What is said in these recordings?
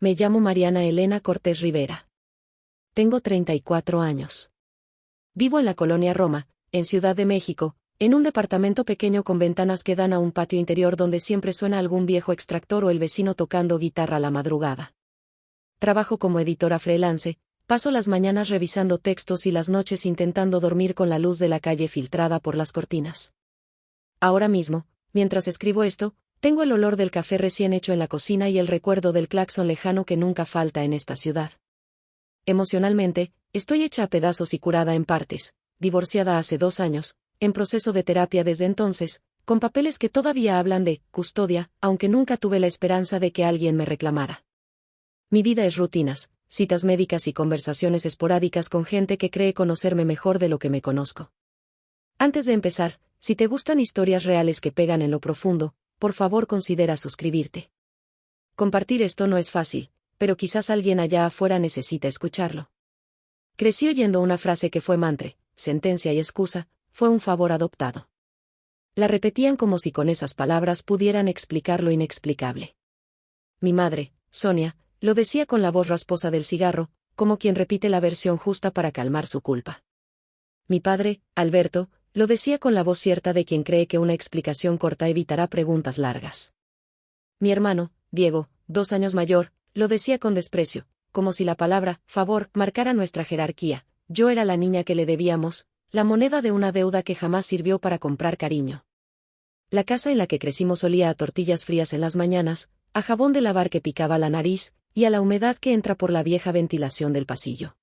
Me llamo Mariana Elena Cortés Rivera. Tengo 34 años. Vivo en la colonia Roma, en Ciudad de México, en un departamento pequeño con ventanas que dan a un patio interior donde siempre suena algún viejo extractor o el vecino tocando guitarra a la madrugada. Trabajo como editora freelance, paso las mañanas revisando textos y las noches intentando dormir con la luz de la calle filtrada por las cortinas. Ahora mismo, mientras escribo esto, tengo el olor del café recién hecho en la cocina y el recuerdo del claxon lejano que nunca falta en esta ciudad. Emocionalmente, estoy hecha a pedazos y curada en partes, divorciada hace 2 años, en proceso de terapia desde entonces, con papeles que todavía hablan de custodia, aunque nunca tuve la esperanza de que alguien me reclamara. Mi vida es rutinas, citas médicas y conversaciones esporádicas con gente que cree conocerme mejor de lo que me conozco. Antes de empezar, si te gustan historias reales que pegan en lo profundo, por favor considera suscribirte. Compartir esto no es fácil, pero quizás alguien allá afuera necesita escucharlo. Crecí oyendo una frase que fue mantra, sentencia y excusa, fue un favor adoptado. La repetían como si con esas palabras pudieran explicar lo inexplicable. Mi madre, Sonia, lo decía con la voz rasposa del cigarro, como quien repite la versión justa para calmar su culpa. Mi padre, Alberto, lo decía con la voz cierta de quien cree que una explicación corta evitará preguntas largas. Mi hermano, Diego, 2 años mayor, lo decía con desprecio, como si la palabra favor marcara nuestra jerarquía. Yo era la niña que le debíamos, la moneda de una deuda que jamás sirvió para comprar cariño. La casa en la que crecimos olía a tortillas frías en las mañanas, a jabón de lavar que picaba la nariz, y a la humedad que entra por la vieja ventilación del pasillo.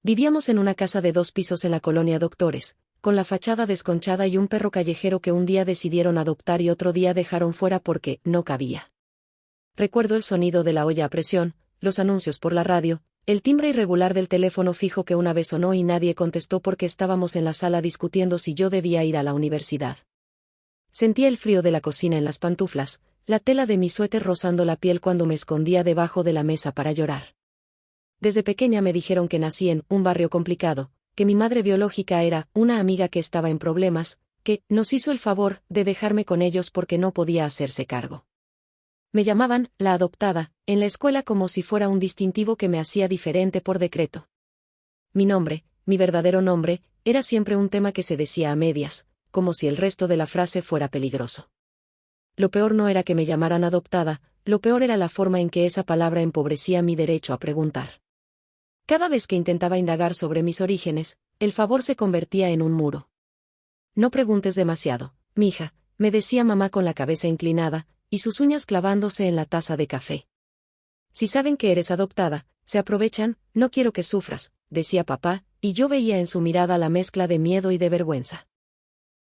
Vivíamos en una casa de 2 pisos en la colonia Doctores, con la fachada desconchada y un perro callejero que un día decidieron adoptar y otro día dejaron fuera porque no cabía. Recuerdo el sonido de la olla a presión, los anuncios por la radio, el timbre irregular del teléfono fijo que una vez sonó y nadie contestó porque estábamos en la sala discutiendo si yo debía ir a la universidad. Sentía el frío de la cocina en las pantuflas, la tela de mi suéter rozando la piel cuando me escondía debajo de la mesa para llorar. Desde pequeña me dijeron que nací en un barrio complicado, que mi madre biológica era una amiga que estaba en problemas, que nos hizo el favor de dejarme con ellos porque no podía hacerse cargo. Me llamaban la adoptada, en la escuela como si fuera un distintivo que me hacía diferente por decreto. Mi nombre, mi verdadero nombre, era siempre un tema que se decía a medias, como si el resto de la frase fuera peligroso. Lo peor no era que me llamaran adoptada, lo peor era la forma en que esa palabra empobrecía mi derecho a preguntar. Cada vez que intentaba indagar sobre mis orígenes, el favor se convertía en un muro. No preguntes demasiado, mija, me decía mamá con la cabeza inclinada, y sus uñas clavándose en la taza de café. Si saben que eres adoptada, se aprovechan, no quiero que sufras, decía papá, y yo veía en su mirada la mezcla de miedo y de vergüenza.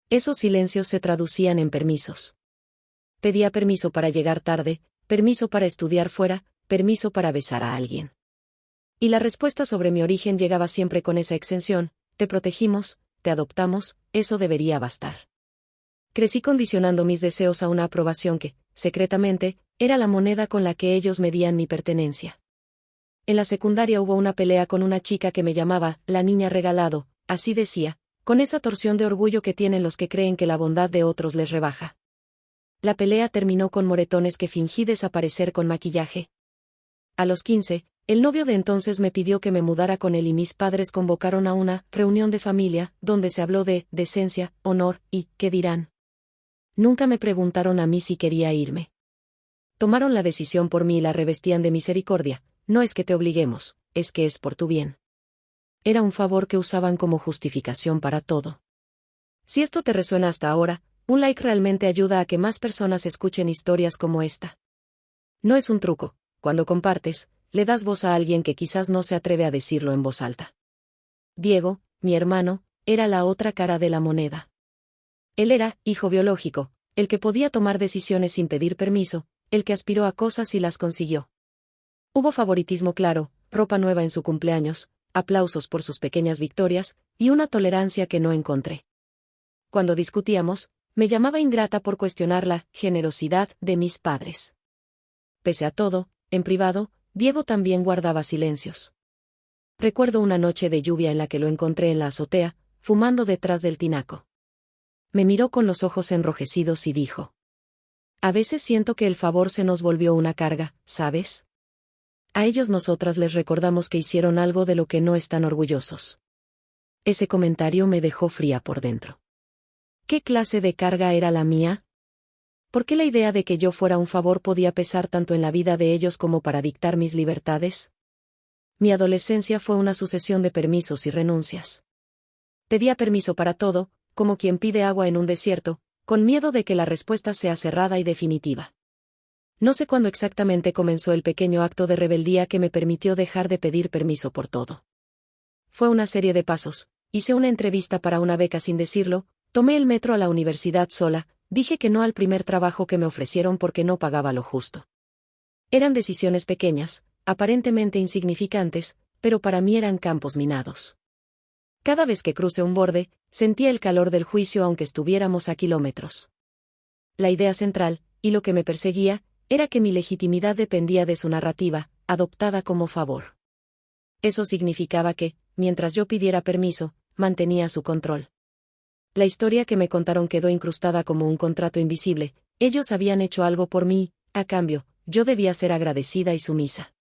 Esos silencios se traducían en permisos. Pedía permiso para llegar tarde, permiso para estudiar fuera, permiso para besar a alguien. Y la respuesta sobre mi origen llegaba siempre con esa exención: te protegimos, te adoptamos, eso debería bastar. Crecí condicionando mis deseos a una aprobación que, secretamente, era la moneda con la que ellos medían mi pertenencia. En la secundaria hubo una pelea con una chica que me llamaba la niña regalado, así decía, con esa torsión de orgullo que tienen los que creen que la bondad de otros les rebaja. La pelea terminó con moretones que fingí desaparecer con maquillaje. A los 15, el novio de entonces me pidió que me mudara con él y mis padres convocaron a una reunión de familia, donde se habló de decencia, honor y ¿qué dirán? Nunca me preguntaron a mí si quería irme. Tomaron la decisión por mí y la revestían de misericordia: no es que te obliguemos, es que es por tu bien. Era un favor que usaban como justificación para todo. Si esto te resuena hasta ahora, un like realmente ayuda a que más personas escuchen historias como esta. No es un truco, cuando compartes, le das voz a alguien que quizás no se atreve a decirlo en voz alta. Diego, mi hermano, era la otra cara de la moneda. Él era hijo biológico, el que podía tomar decisiones sin pedir permiso, el que aspiró a cosas y las consiguió. Hubo favoritismo claro, ropa nueva en su cumpleaños, aplausos por sus pequeñas victorias, y una tolerancia que no encontré. Cuando discutíamos, me llamaba ingrata por cuestionar la generosidad de mis padres. Pese a todo, en privado, Diego también guardaba silencios. Recuerdo una noche de lluvia en la que lo encontré en la azotea, fumando detrás del tinaco. Me miró con los ojos enrojecidos y dijo: a veces siento que el favor se nos volvió una carga, ¿sabes? A ellos nosotras les recordamos que hicieron algo de lo que no están orgullosos. Ese comentario me dejó fría por dentro. ¿Qué clase de carga era la mía? ¿Por qué la idea de que yo fuera un favor podía pesar tanto en la vida de ellos como para dictar mis libertades? Mi adolescencia fue una sucesión de permisos y renuncias. Pedía permiso para todo, como quien pide agua en un desierto, con miedo de que la respuesta sea cerrada y definitiva. No sé cuándo exactamente comenzó el pequeño acto de rebeldía que me permitió dejar de pedir permiso por todo. Fue una serie de pasos. Hice una entrevista para una beca sin decirlo, tomé el metro a la universidad sola, dije que no al primer trabajo que me ofrecieron porque no pagaba lo justo. Eran decisiones pequeñas, aparentemente insignificantes, pero para mí eran campos minados. Cada vez que crucé un borde, sentía el calor del juicio aunque estuviéramos a kilómetros. La idea central, y lo que me perseguía, era que mi legitimidad dependía de su narrativa, adoptada como favor. Eso significaba que, mientras yo pidiera permiso, mantenía su control. La historia que me contaron quedó incrustada como un contrato invisible. Ellos habían hecho algo por mí, a cambio, yo debía ser agradecida y sumisa.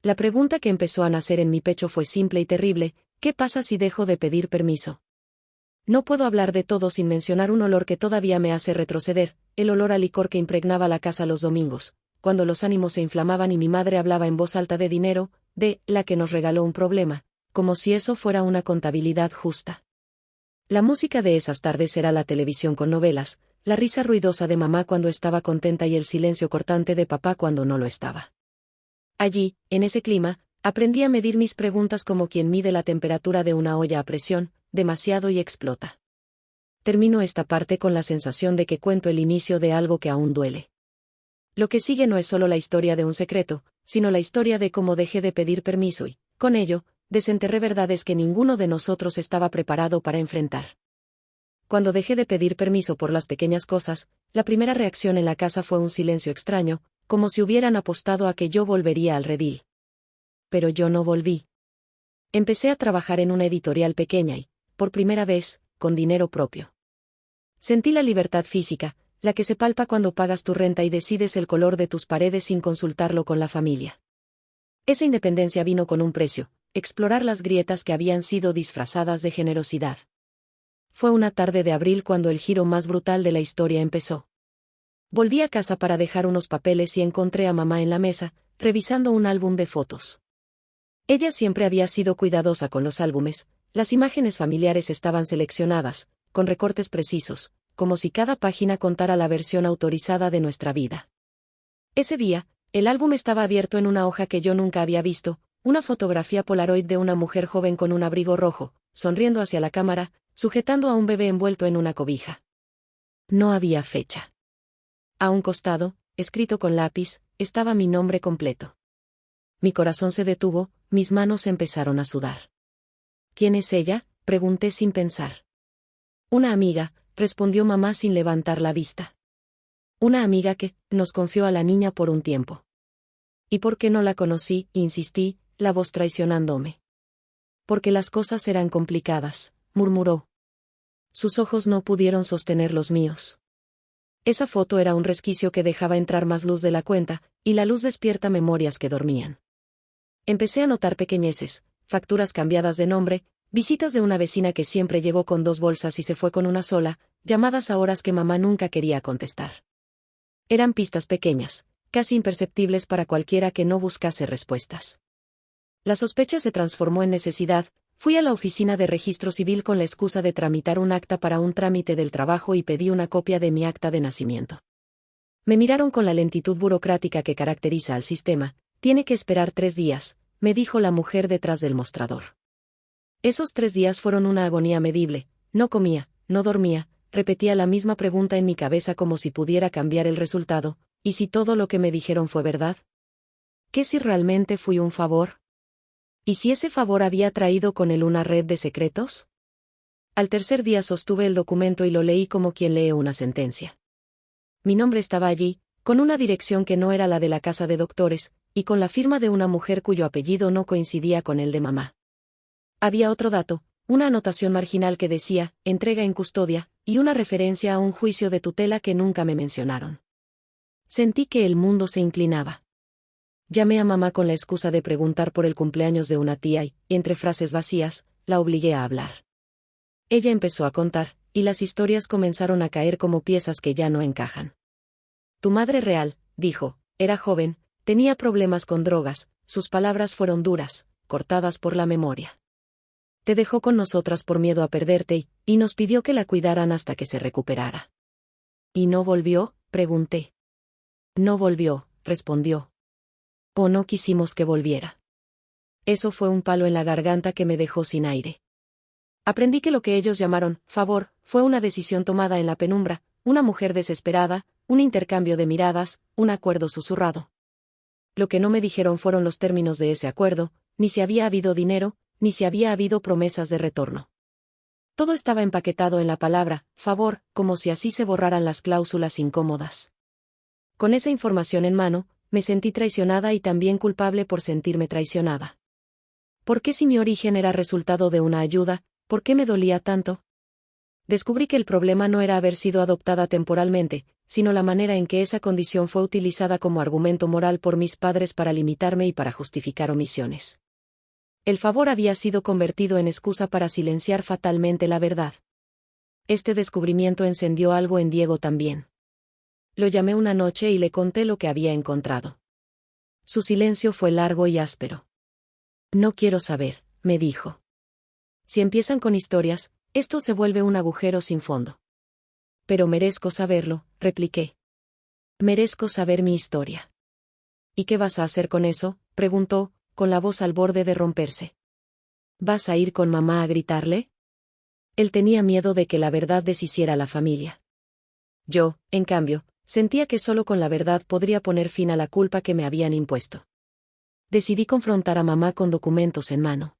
La pregunta que empezó a nacer en mi pecho fue simple y terrible: ¿qué pasa si dejo de pedir permiso? No puedo hablar de todo sin mencionar un olor que todavía me hace retroceder, el olor a licor que impregnaba la casa los domingos, cuando los ánimos se inflamaban y mi madre hablaba en voz alta de dinero, de la que nos regaló un problema, como si eso fuera una contabilidad justa. La música de esas tardes era la televisión con novelas, la risa ruidosa de mamá cuando estaba contenta y el silencio cortante de papá cuando no lo estaba. Allí, en ese clima, aprendí a medir mis preguntas como quien mide la temperatura de una olla a presión, demasiado y explota. Termino esta parte con la sensación de que cuento el inicio de algo que aún duele. Lo que sigue no es solo la historia de un secreto, sino la historia de cómo dejé de pedir permiso y, con ello, desenterré verdades que ninguno de nosotros estaba preparado para enfrentar. Cuando dejé de pedir permiso por las pequeñas cosas, la primera reacción en la casa fue un silencio extraño, como si hubieran apostado a que yo volvería al redil. Pero yo no volví. Empecé a trabajar en una editorial pequeña y, por primera vez, con dinero propio. Sentí la libertad física, la que se palpa cuando pagas tu renta y decides el color de tus paredes sin consultarlo con la familia. Esa independencia vino con un precio: explorar las grietas que habían sido disfrazadas de generosidad. Fue una tarde de abril cuando el giro más brutal de la historia empezó. Volví a casa para dejar unos papeles y encontré a mamá en la mesa, revisando un álbum de fotos. Ella siempre había sido cuidadosa con los álbumes, las imágenes familiares estaban seleccionadas, con recortes precisos, como si cada página contara la versión autorizada de nuestra vida. Ese día, el álbum estaba abierto en una hoja que yo nunca había visto, una fotografía Polaroid de una mujer joven con un abrigo rojo, sonriendo hacia la cámara, sujetando a un bebé envuelto en una cobija. No había fecha. A un costado, escrito con lápiz, estaba mi nombre completo. Mi corazón se detuvo, mis manos empezaron a sudar. ¿Quién es ella?, pregunté sin pensar. Una amiga, respondió mamá sin levantar la vista. Una amiga que nos confió a la niña por un tiempo. ¿Y por qué no la conocí?, insistí, la voz traicionándome. Porque las cosas eran complicadas, murmuró. Sus ojos no pudieron sostener los míos. Esa foto era un resquicio que dejaba entrar más luz de la cuenta, y la luz despierta memorias que dormían. Empecé a notar pequeñeces, facturas cambiadas de nombre, visitas de una vecina que siempre llegó con 2 bolsas y se fue con una sola, llamadas a horas que mamá nunca quería contestar. Eran pistas pequeñas, casi imperceptibles para cualquiera que no buscase respuestas. La sospecha se transformó en necesidad. Fui a la oficina de registro civil con la excusa de tramitar un acta para un trámite del trabajo y pedí una copia de mi acta de nacimiento. Me miraron con la lentitud burocrática que caracteriza al sistema. Tiene que esperar 3 días, me dijo la mujer detrás del mostrador. Esos 3 días fueron una agonía medible. No comía, no dormía, repetía la misma pregunta en mi cabeza como si pudiera cambiar el resultado. ¿Y si todo lo que me dijeron fue verdad? ¿Qué si realmente fui un favor? ¿Y si ese favor había traído con él una red de secretos? Al tercer día sostuve el documento y lo leí como quien lee una sentencia. Mi nombre estaba allí, con una dirección que no era la de la casa de doctores, y con la firma de una mujer cuyo apellido no coincidía con el de mamá. Había otro dato, una anotación marginal que decía, entrega en custodia, y una referencia a un juicio de tutela que nunca me mencionaron. Sentí que el mundo se inclinaba. Llamé a mamá con la excusa de preguntar por el cumpleaños de una tía y, entre frases vacías, la obligué a hablar. Ella empezó a contar, y las historias comenzaron a caer como piezas que ya no encajan. Tu madre real, dijo, era joven, tenía problemas con drogas, sus palabras fueron duras, cortadas por la memoria. Te dejó con nosotras por miedo a perderte y nos pidió que la cuidaran hasta que se recuperara. ¿Y no volvió?, pregunté. No volvió, respondió. O no quisimos que volviera. Eso fue un palo en la garganta que me dejó sin aire. Aprendí que lo que ellos llamaron favor fue una decisión tomada en la penumbra, una mujer desesperada, un intercambio de miradas, un acuerdo susurrado. Lo que no me dijeron fueron los términos de ese acuerdo, ni si había habido dinero, ni si había habido promesas de retorno. Todo estaba empaquetado en la palabra favor, como si así se borraran las cláusulas incómodas. Con esa información en mano, me sentí traicionada y también culpable por sentirme traicionada. ¿Por qué si mi origen era resultado de una ayuda, por qué me dolía tanto? Descubrí que el problema no era haber sido adoptada temporalmente, sino la manera en que esa condición fue utilizada como argumento moral por mis padres para limitarme y para justificar omisiones. El favor había sido convertido en excusa para silenciar fatalmente la verdad. Este descubrimiento encendió algo en Diego también. Lo llamé una noche y le conté lo que había encontrado. Su silencio fue largo y áspero. No quiero saber, me dijo. Si empiezan con historias, esto se vuelve un agujero sin fondo. Pero merezco saberlo, repliqué. Merezco saber mi historia. ¿Y qué vas a hacer con eso?, preguntó, con la voz al borde de romperse. ¿Vas a ir con mamá a gritarle? Él tenía miedo de que la verdad deshiciera la familia. Yo, en cambio, sentía que solo con la verdad podría poner fin a la culpa que me habían impuesto. Decidí confrontar a mamá con documentos en mano.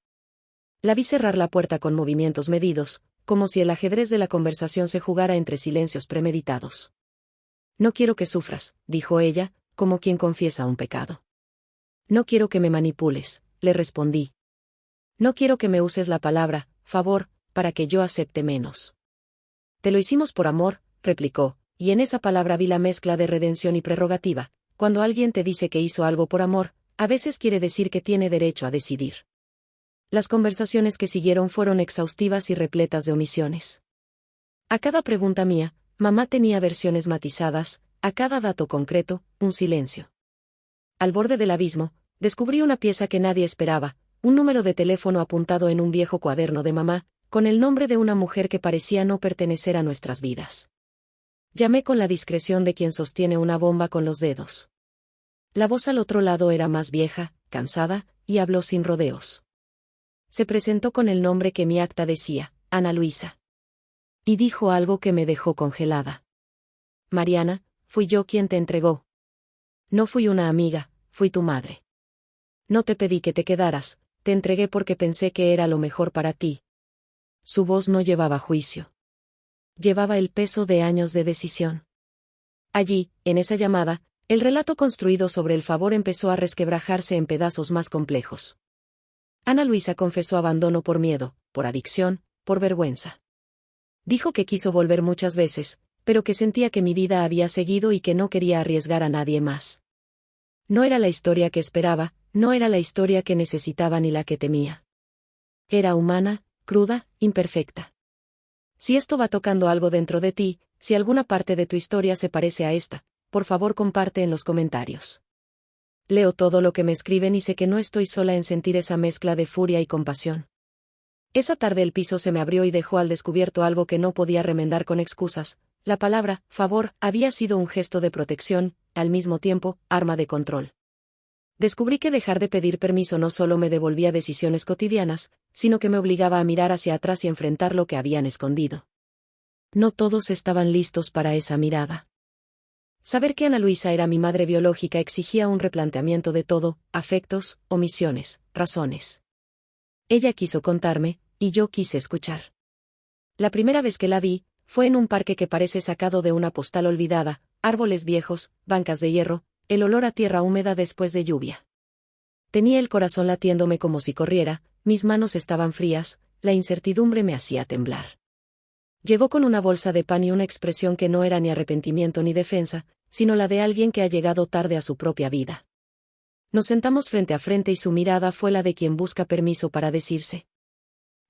La vi cerrar la puerta con movimientos medidos, como si el ajedrez de la conversación se jugara entre silencios premeditados. No quiero que sufras, dijo ella, como quien confiesa un pecado. No quiero que me manipules, le respondí. No quiero que me uses la palabra favor para que yo acepte menos. Te lo hicimos por amor, replicó, y en esa palabra vi la mezcla de redención y prerrogativa. Cuando alguien te dice que hizo algo por amor, a veces quiere decir que tiene derecho a decidir. Las conversaciones que siguieron fueron exhaustivas y repletas de omisiones. A cada pregunta mía, mamá tenía versiones matizadas, a cada dato concreto, un silencio. Al borde del abismo, descubrí una pieza que nadie esperaba, un número de teléfono apuntado en un viejo cuaderno de mamá, con el nombre de una mujer que parecía no pertenecer a nuestras vidas. Llamé con la discreción de quien sostiene una bomba con los dedos. La voz al otro lado era más vieja, cansada, y habló sin rodeos. Se presentó con el nombre que mi acta decía, Ana Luisa. Y dijo algo que me dejó congelada. Mariana, fui yo quien te entregó. No fui una amiga, fui tu madre. No te pedí que te quedaras, te entregué porque pensé que era lo mejor para ti. Su voz no llevaba juicio. Llevaba el peso de años de decisión. Allí, en esa llamada, el relato construido sobre el favor empezó a resquebrajarse en pedazos más complejos. Ana Luisa confesó abandono por miedo, por adicción, por vergüenza. Dijo que quiso volver muchas veces, pero que sentía que mi vida había seguido y que no quería arriesgar a nadie más. No era la historia que esperaba, no era la historia que necesitaba ni la que temía. Era humana, cruda, imperfecta. Si esto va tocando algo dentro de ti, si alguna parte de tu historia se parece a esta, por favor comparte en los comentarios. Leo todo lo que me escriben y sé que no estoy sola en sentir esa mezcla de furia y compasión. Esa tarde el piso se me abrió y dejó al descubierto algo que no podía remendar con excusas. La palabra favor había sido un gesto de protección, al mismo tiempo, arma de control. Descubrí que dejar de pedir permiso no solo me devolvía decisiones cotidianas, sino que me obligaba a mirar hacia atrás y enfrentar lo que habían escondido. No todos estaban listos para esa mirada. Saber que Ana Luisa era mi madre biológica exigía un replanteamiento de todo, afectos, omisiones, razones. Ella quiso contarme, y yo quise escuchar. La primera vez que la vi, fue en un parque que parece sacado de una postal olvidada, árboles viejos, bancas de hierro, el olor a tierra húmeda después de lluvia. Tenía el corazón latiéndome como si corriera, mis manos estaban frías, la incertidumbre me hacía temblar. Llegó con una bolsa de pan y una expresión que no era ni arrepentimiento ni defensa, sino la de alguien que ha llegado tarde a su propia vida. Nos sentamos frente a frente y su mirada fue la de quien busca permiso para decirse.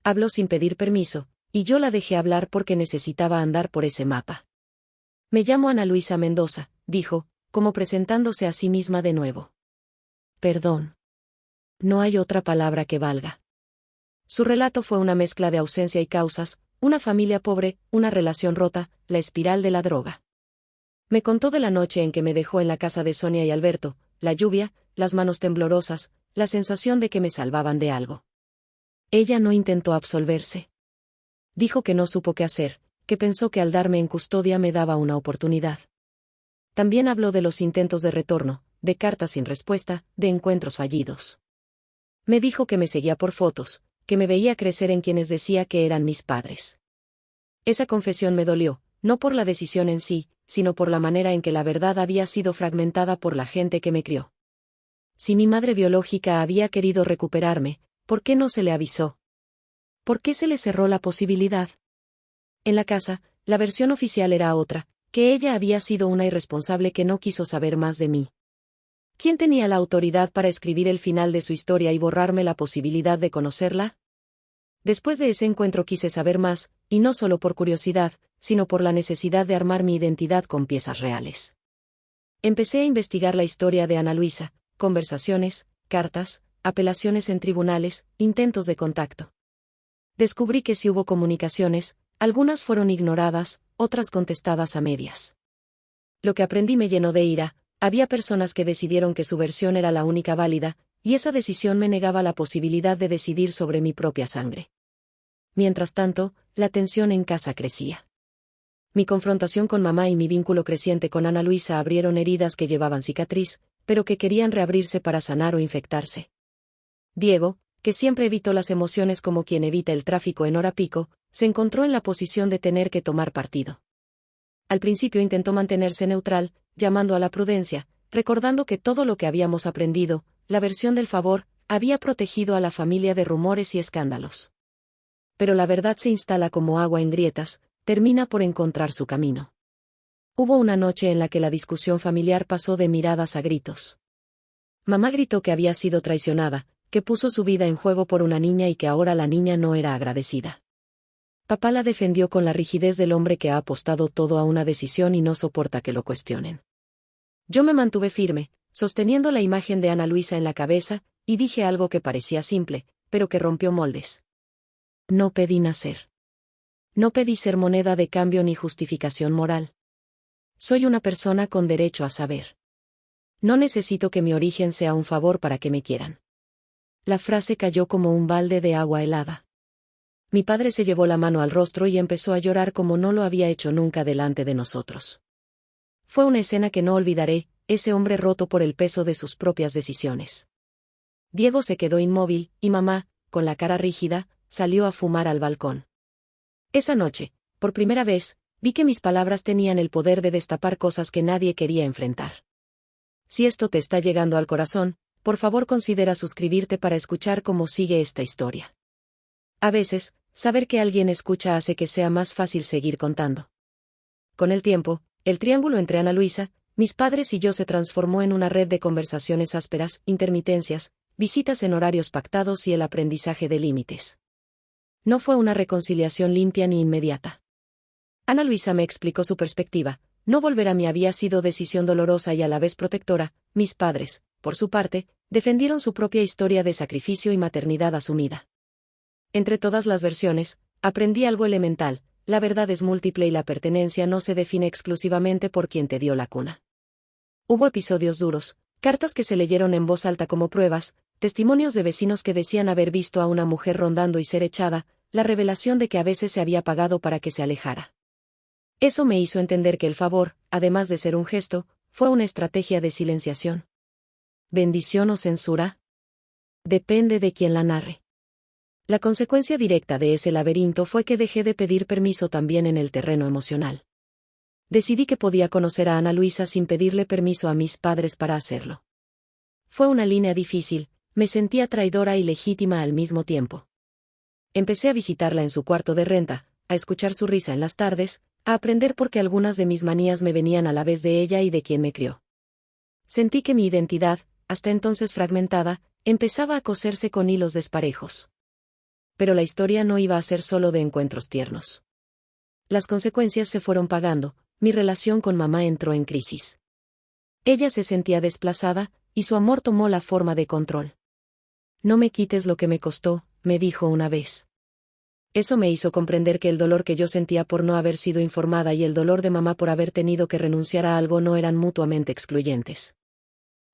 Habló sin pedir permiso, y yo la dejé hablar porque necesitaba andar por ese mapa. Me llamo Ana Luisa Mendoza, dijo, como presentándose a sí misma de nuevo. Perdón. No hay otra palabra que valga. Su relato fue una mezcla de ausencia y causas, una familia pobre, una relación rota, la espiral de la droga. Me contó de la noche en que me dejó en la casa de Sonia y Alberto, la lluvia, las manos temblorosas, la sensación de que me salvaban de algo. Ella no intentó absolverse. Dijo que no supo qué hacer, que pensó que al darme en custodia me daba una oportunidad. También habló de los intentos de retorno, de cartas sin respuesta, de encuentros fallidos. Me dijo que me seguía por fotos, que me veía crecer en quienes decía que eran mis padres. Esa confesión me dolió, no por la decisión en sí, sino por la manera en que la verdad había sido fragmentada por la gente que me crió. Si mi madre biológica había querido recuperarme, ¿por qué no se le avisó? ¿Por qué se le cerró la posibilidad? En la casa, la versión oficial era otra, que ella había sido una irresponsable que no quiso saber más de mí. ¿Quién tenía la autoridad para escribir el final de su historia y borrarme la posibilidad de conocerla? Después de ese encuentro quise saber más, y no solo por curiosidad, sino por la necesidad de armar mi identidad con piezas reales. Empecé a investigar la historia de Ana Luisa, conversaciones, cartas, apelaciones en tribunales, intentos de contacto. Descubrí que sí hubo comunicaciones, algunas fueron ignoradas, otras contestadas a medias. Lo que aprendí me llenó de ira, había personas que decidieron que su versión era la única válida, y esa decisión me negaba la posibilidad de decidir sobre mi propia sangre. Mientras tanto, la tensión en casa crecía. Mi confrontación con mamá y mi vínculo creciente con Ana Luisa abrieron heridas que llevaban cicatriz, pero que querían reabrirse para sanar o infectarse. Diego, que siempre evitó las emociones como quien evita el tráfico en hora pico, se encontró en la posición de tener que tomar partido. Al principio intentó mantenerse neutral, llamando a la prudencia, recordando que todo lo que habíamos aprendido, la versión del favor, había protegido a la familia de rumores y escándalos. Pero la verdad se instala como agua en grietas, termina por encontrar su camino. Hubo una noche en la que la discusión familiar pasó de miradas a gritos. Mamá gritó que había sido traicionada, que puso su vida en juego por una niña y que ahora la niña no era agradecida. Papá la defendió con la rigidez del hombre que ha apostado todo a una decisión y no soporta que lo cuestionen. Yo me mantuve firme, sosteniendo la imagen de Ana Luisa en la cabeza, y dije algo que parecía simple, pero que rompió moldes. No pedí nacer. No pedí ser moneda de cambio ni justificación moral. Soy una persona con derecho a saber. No necesito que mi origen sea un favor para que me quieran. La frase cayó como un balde de agua helada. Mi padre se llevó la mano al rostro y empezó a llorar como no lo había hecho nunca delante de nosotros. Fue una escena que no olvidaré, ese hombre roto por el peso de sus propias decisiones. Diego se quedó inmóvil, y mamá, con la cara rígida, salió a fumar al balcón. Esa noche, por primera vez, vi que mis palabras tenían el poder de destapar cosas que nadie quería enfrentar. Si esto te está llegando al corazón, por favor considera suscribirte para escuchar cómo sigue esta historia. A veces, saber que alguien escucha hace que sea más fácil seguir contando. Con el tiempo, el triángulo entre Ana Luisa, mis padres y yo se transformó en una red de conversaciones ásperas, intermitencias, visitas en horarios pactados y el aprendizaje de límites. No fue una reconciliación limpia ni inmediata. Ana Luisa me explicó su perspectiva. No volver a mí había sido decisión dolorosa y a la vez protectora. Mis padres, por su parte, defendieron su propia historia de sacrificio y maternidad asumida. Entre todas las versiones, aprendí algo elemental: la verdad es múltiple y la pertenencia no se define exclusivamente por quien te dio la cuna. Hubo episodios duros, cartas que se leyeron en voz alta como pruebas, testimonios de vecinos que decían haber visto a una mujer rondando y ser echada, la revelación de que a veces se había pagado para que se alejara. Eso me hizo entender que el favor, además de ser un gesto, fue una estrategia de silenciación. ¿Bendición o censura? Depende de quien la narre. La consecuencia directa de ese laberinto fue que dejé de pedir permiso también en el terreno emocional. Decidí que podía conocer a Ana Luisa sin pedirle permiso a mis padres para hacerlo. Fue una línea difícil, me sentía traidora y legítima al mismo tiempo. Empecé a visitarla en su cuarto de renta, a escuchar su risa en las tardes, a aprender por qué algunas de mis manías me venían a la vez de ella y de quien me crió. Sentí que mi identidad, hasta entonces fragmentada, empezaba a coserse con hilos desparejos. Pero la historia no iba a ser solo de encuentros tiernos. Las consecuencias se fueron pagando, mi relación con mamá entró en crisis. Ella se sentía desplazada, y su amor tomó la forma de control. No me quites lo que me costó, me dijo una vez. Eso me hizo comprender que el dolor que yo sentía por no haber sido informada y el dolor de mamá por haber tenido que renunciar a algo no eran mutuamente excluyentes.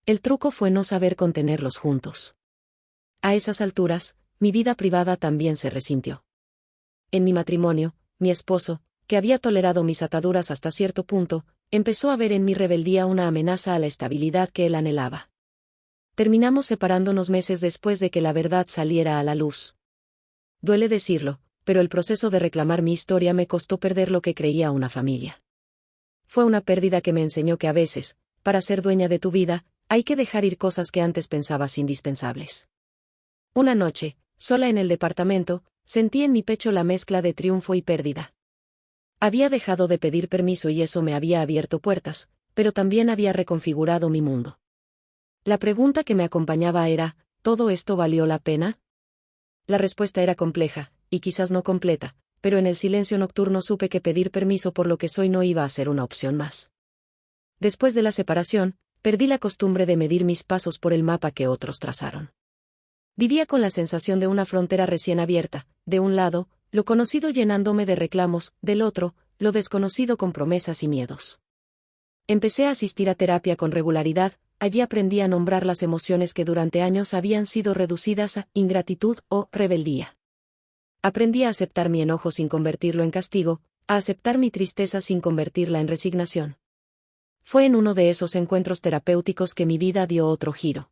El truco fue no saber contenerlos juntos. A esas alturas, mi vida privada también se resintió. En mi matrimonio, mi esposo, que había tolerado mis ataduras hasta cierto punto, empezó a ver en mi rebeldía una amenaza a la estabilidad que él anhelaba. Terminamos separándonos meses después de que la verdad saliera a la luz. Duele decirlo, pero el proceso de reclamar mi historia me costó perder lo que creía una familia. Fue una pérdida que me enseñó que a veces, para ser dueña de tu vida, hay que dejar ir cosas que antes pensabas indispensables. Una noche, sola en el departamento, sentí en mi pecho la mezcla de triunfo y pérdida. Había dejado de pedir permiso y eso me había abierto puertas, pero también había reconfigurado mi mundo. La pregunta que me acompañaba era, ¿todo esto valió la pena? La respuesta era compleja, y quizás no completa, pero en el silencio nocturno supe que pedir permiso por lo que soy no iba a ser una opción más. Después de la separación, perdí la costumbre de medir mis pasos por el mapa que otros trazaron. Vivía con la sensación de una frontera recién abierta, de un lado, lo conocido llenándome de reclamos, del otro, lo desconocido con promesas y miedos. Empecé a asistir a terapia con regularidad, allí aprendí a nombrar las emociones que durante años habían sido reducidas a ingratitud o rebeldía. Aprendí a aceptar mi enojo sin convertirlo en castigo, a aceptar mi tristeza sin convertirla en resignación. Fue en uno de esos encuentros terapéuticos que mi vida dio otro giro.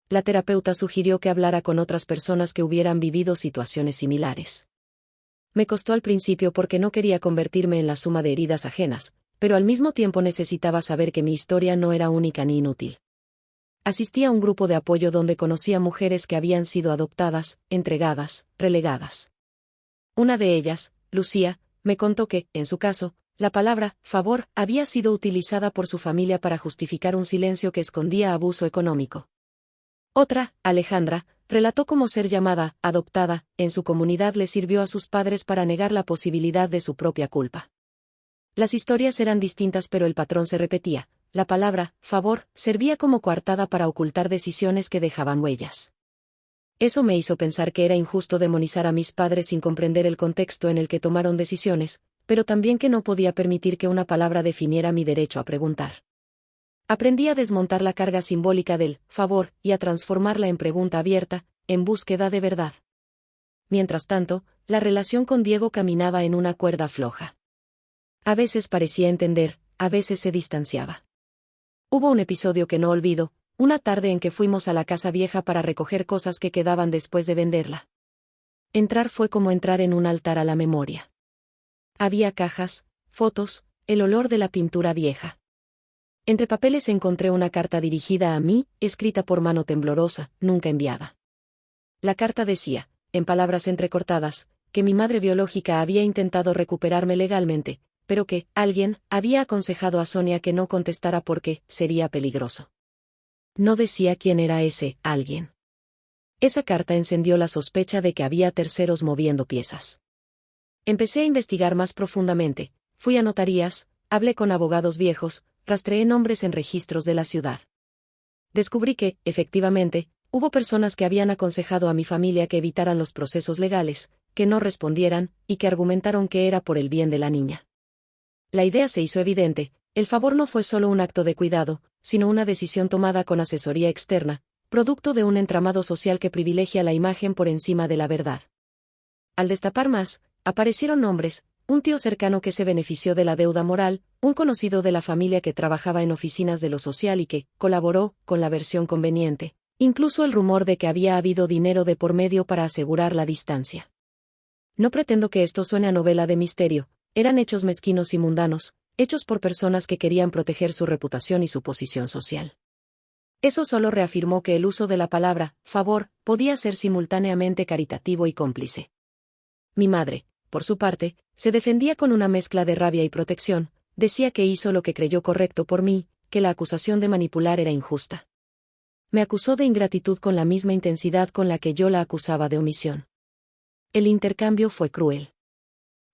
La terapeuta sugirió que hablara con otras personas que hubieran vivido situaciones similares. Me costó al principio porque no quería convertirme en la suma de heridas ajenas, pero al mismo tiempo necesitaba saber que mi historia no era única ni inútil. Asistí a un grupo de apoyo donde conocí a mujeres que habían sido adoptadas, entregadas, relegadas. Una de ellas, Lucía, me contó que, en su caso, la palabra favor había sido utilizada por su familia para justificar un silencio que escondía abuso económico. Otra, Alejandra, relató cómo ser llamada adoptada en su comunidad le sirvió a sus padres para negar la posibilidad de su propia culpa. Las historias eran distintas pero el patrón se repetía. La palabra favor servía como coartada para ocultar decisiones que dejaban huellas. Eso me hizo pensar que era injusto demonizar a mis padres sin comprender el contexto en el que tomaron decisiones, pero también que no podía permitir que una palabra definiera mi derecho a preguntar. Aprendí a desmontar la carga simbólica del favor y a transformarla en pregunta abierta, en búsqueda de verdad. Mientras tanto, la relación con Diego caminaba en una cuerda floja. A veces parecía entender, a veces se distanciaba. Hubo un episodio que no olvido, una tarde en que fuimos a la casa vieja para recoger cosas que quedaban después de venderla. Entrar fue como entrar en un altar a la memoria. Había cajas, fotos, el olor de la pintura vieja. Entre papeles encontré una carta dirigida a mí, escrita por mano temblorosa, nunca enviada. La carta decía, en palabras entrecortadas, que mi madre biológica había intentado recuperarme legalmente, pero que alguien había aconsejado a Sonia que no contestara porque sería peligroso. No decía quién era ese alguien. Esa carta encendió la sospecha de que había terceros moviendo piezas. Empecé a investigar más profundamente, fui a notarías, hablé con abogados viejos, rastreé nombres en registros de la ciudad. Descubrí que, efectivamente, hubo personas que habían aconsejado a mi familia que evitaran los procesos legales, que no respondieran, y que argumentaron que era por el bien de la niña. La idea se hizo evidente, el favor no fue solo un acto de cuidado, sino una decisión tomada con asesoría externa, producto de un entramado social que privilegia la imagen por encima de la verdad. Al destapar más, aparecieron nombres, un tío cercano que se benefició de la deuda moral, un conocido de la familia que trabajaba en oficinas de lo social y que colaboró con la versión conveniente, incluso el rumor de que había habido dinero de por medio para asegurar la distancia. No pretendo que esto suene a novela de misterio. Eran hechos mezquinos y mundanos, hechos por personas que querían proteger su reputación y su posición social. Eso solo reafirmó que el uso de la palabra favor podía ser simultáneamente caritativo y cómplice. Mi madre, por su parte, se defendía con una mezcla de rabia y protección, decía que hizo lo que creyó correcto por mí, que la acusación de manipular era injusta. Me acusó de ingratitud con la misma intensidad con la que yo la acusaba de omisión. El intercambio fue cruel.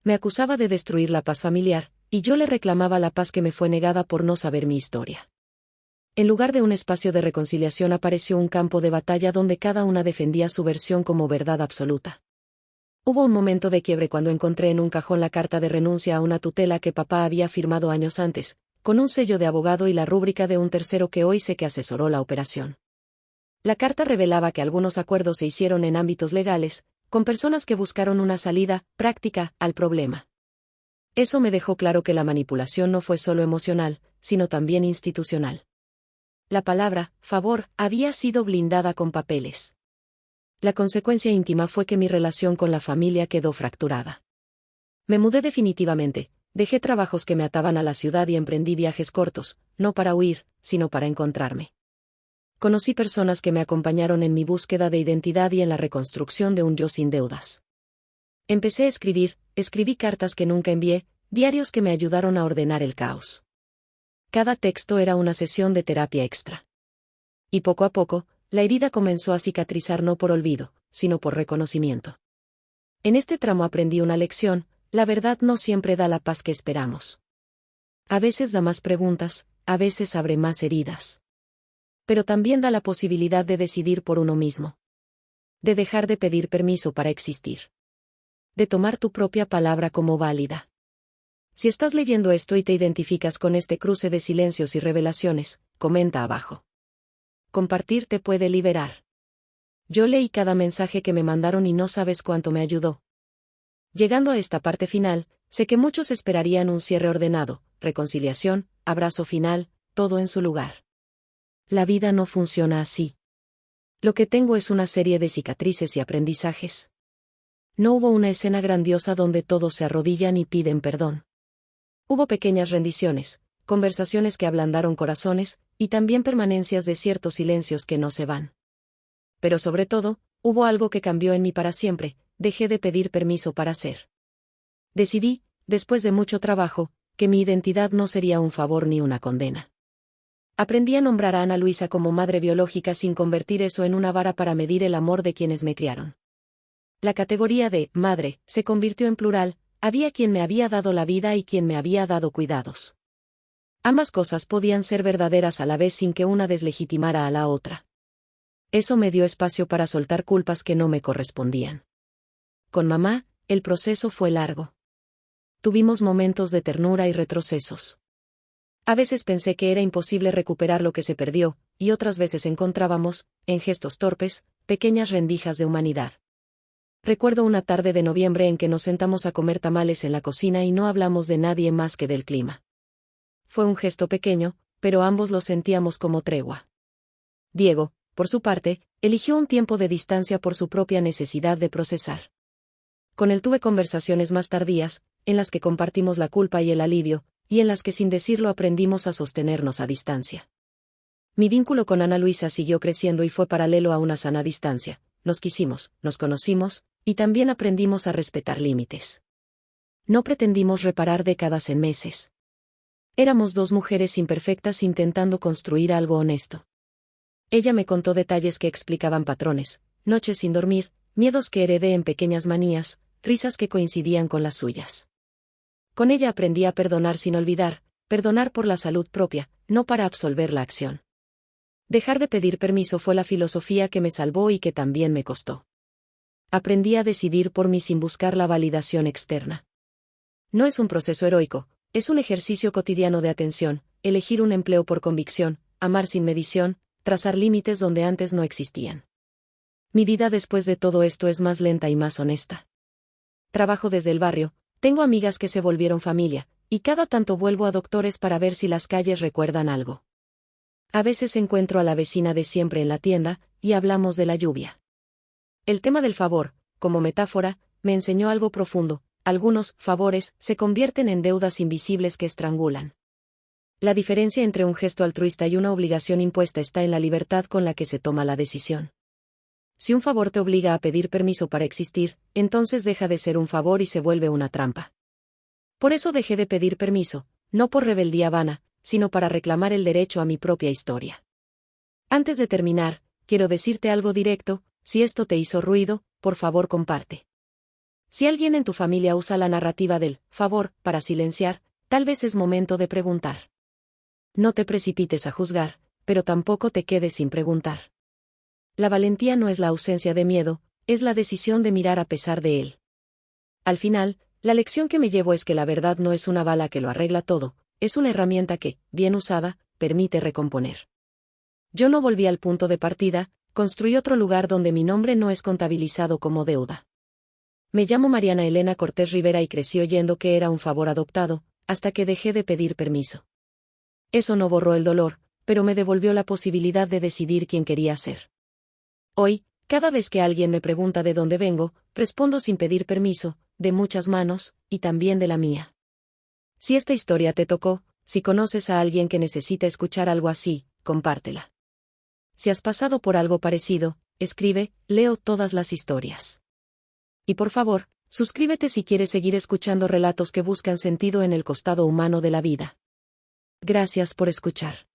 Me acusaba de destruir la paz familiar, y yo le reclamaba la paz que me fue negada por no saber mi historia. En lugar de un espacio de reconciliación apareció un campo de batalla donde cada una defendía su versión como verdad absoluta. Hubo un momento de quiebre cuando encontré en un cajón la carta de renuncia a una tutela que papá había firmado años antes, con un sello de abogado y la rúbrica de un tercero que hoy sé que asesoró la operación. La carta revelaba que algunos acuerdos se hicieron en ámbitos legales, con personas que buscaron una salida práctica al problema. Eso me dejó claro que la manipulación no fue solo emocional, sino también institucional. La palabra favor había sido blindada con papeles. La consecuencia íntima fue que mi relación con la familia quedó fracturada. Me mudé definitivamente, dejé trabajos que me ataban a la ciudad y emprendí viajes cortos, no para huir, sino para encontrarme. Conocí personas que me acompañaron en mi búsqueda de identidad y en la reconstrucción de un yo sin deudas. Empecé a escribí cartas que nunca envié, diarios que me ayudaron a ordenar el caos. Cada texto era una sesión de terapia extra. Y poco a poco, la herida comenzó a cicatrizar no por olvido, sino por reconocimiento. En este tramo aprendí una lección: la verdad no siempre da la paz que esperamos. A veces da más preguntas, a veces abre más heridas. Pero también da la posibilidad de decidir por uno mismo. De dejar de pedir permiso para existir. De tomar tu propia palabra como válida. Si estás leyendo esto y te identificas con este cruce de silencios y revelaciones, comenta abajo. Compartir te puede liberar. Yo leí cada mensaje que me mandaron y no sabes cuánto me ayudó. Llegando a esta parte final, sé que muchos esperarían un cierre ordenado, reconciliación, abrazo final, todo en su lugar. La vida no funciona así. Lo que tengo es una serie de cicatrices y aprendizajes. No hubo una escena grandiosa donde todos se arrodillan y piden perdón. Hubo pequeñas rendiciones, conversaciones que ablandaron corazones, y también permanencias de ciertos silencios que no se van. Pero sobre todo, hubo algo que cambió en mí para siempre: dejé de pedir permiso para ser. Decidí, después de mucho trabajo, que mi identidad no sería un favor ni una condena. Aprendí a nombrar a Ana Luisa como madre biológica sin convertir eso en una vara para medir el amor de quienes me criaron. La categoría de madre se convirtió en plural: había quien me había dado la vida y quien me había dado cuidados. Ambas cosas podían ser verdaderas a la vez sin que una deslegitimara a la otra. Eso me dio espacio para soltar culpas que no me correspondían. Con mamá, el proceso fue largo. Tuvimos momentos de ternura y retrocesos. A veces pensé que era imposible recuperar lo que se perdió, y otras veces encontrábamos, en gestos torpes, pequeñas rendijas de humanidad. Recuerdo una tarde de noviembre en que nos sentamos a comer tamales en la cocina y no hablamos de nadie más que del clima. Fue un gesto pequeño, pero ambos lo sentíamos como tregua. Diego, por su parte, eligió un tiempo de distancia por su propia necesidad de procesar. Con él tuve conversaciones más tardías, en las que compartimos la culpa y el alivio, y en las que sin decirlo aprendimos a sostenernos a distancia. Mi vínculo con Ana Luisa siguió creciendo y fue paralelo a una sana distancia. Nos quisimos, nos conocimos, y también aprendimos a respetar límites. No pretendimos reparar décadas en meses. Éramos dos mujeres imperfectas intentando construir algo honesto. Ella me contó detalles que explicaban patrones: noches sin dormir, miedos que heredé en pequeñas manías, risas que coincidían con las suyas. Con ella aprendí a perdonar sin olvidar, perdonar por la salud propia, no para absolver la acción. Dejar de pedir permiso fue la filosofía que me salvó y que también me costó. Aprendí a decidir por mí sin buscar la validación externa. No es un proceso heroico, es un ejercicio cotidiano de atención: elegir un empleo por convicción, amar sin medición, trazar límites donde antes no existían. Mi vida después de todo esto es más lenta y más honesta. Trabajo desde el barrio, tengo amigas que se volvieron familia, y cada tanto vuelvo a Doctores para ver si las calles recuerdan algo. A veces encuentro a la vecina de siempre en la tienda, y hablamos de la lluvia. El tema del favor, como metáfora, me enseñó algo profundo: algunos favores se convierten en deudas invisibles que estrangulan. La diferencia entre un gesto altruista y una obligación impuesta está en la libertad con la que se toma la decisión. Si un favor te obliga a pedir permiso para existir, entonces deja de ser un favor y se vuelve una trampa. Por eso dejé de pedir permiso, no por rebeldía vana, sino para reclamar el derecho a mi propia historia. Antes de terminar, quiero decirte algo directo: si esto te hizo ruido, por favor comparte. Si alguien en tu familia usa la narrativa del favor para silenciar, tal vez es momento de preguntar. No te precipites a juzgar, pero tampoco te quedes sin preguntar. La valentía no es la ausencia de miedo, es la decisión de mirar a pesar de él. Al final, la lección que me llevo es que la verdad no es una bala que lo arregla todo, es una herramienta que, bien usada, permite recomponer. Yo no volví al punto de partida, construí otro lugar donde mi nombre no es contabilizado como deuda. Me llamo Mariana Elena Cortés Rivera y crecí oyendo que era un favor adoptado, hasta que dejé de pedir permiso. Eso no borró el dolor, pero me devolvió la posibilidad de decidir quién quería ser. Hoy, cada vez que alguien me pregunta de dónde vengo, respondo sin pedir permiso, de muchas manos, y también de la mía. Si esta historia te tocó, si conoces a alguien que necesita escuchar algo así, compártela. Si has pasado por algo parecido, escribe, leo todas las historias. Y por favor, suscríbete si quieres seguir escuchando relatos que buscan sentido en el costado humano de la vida. Gracias por escuchar.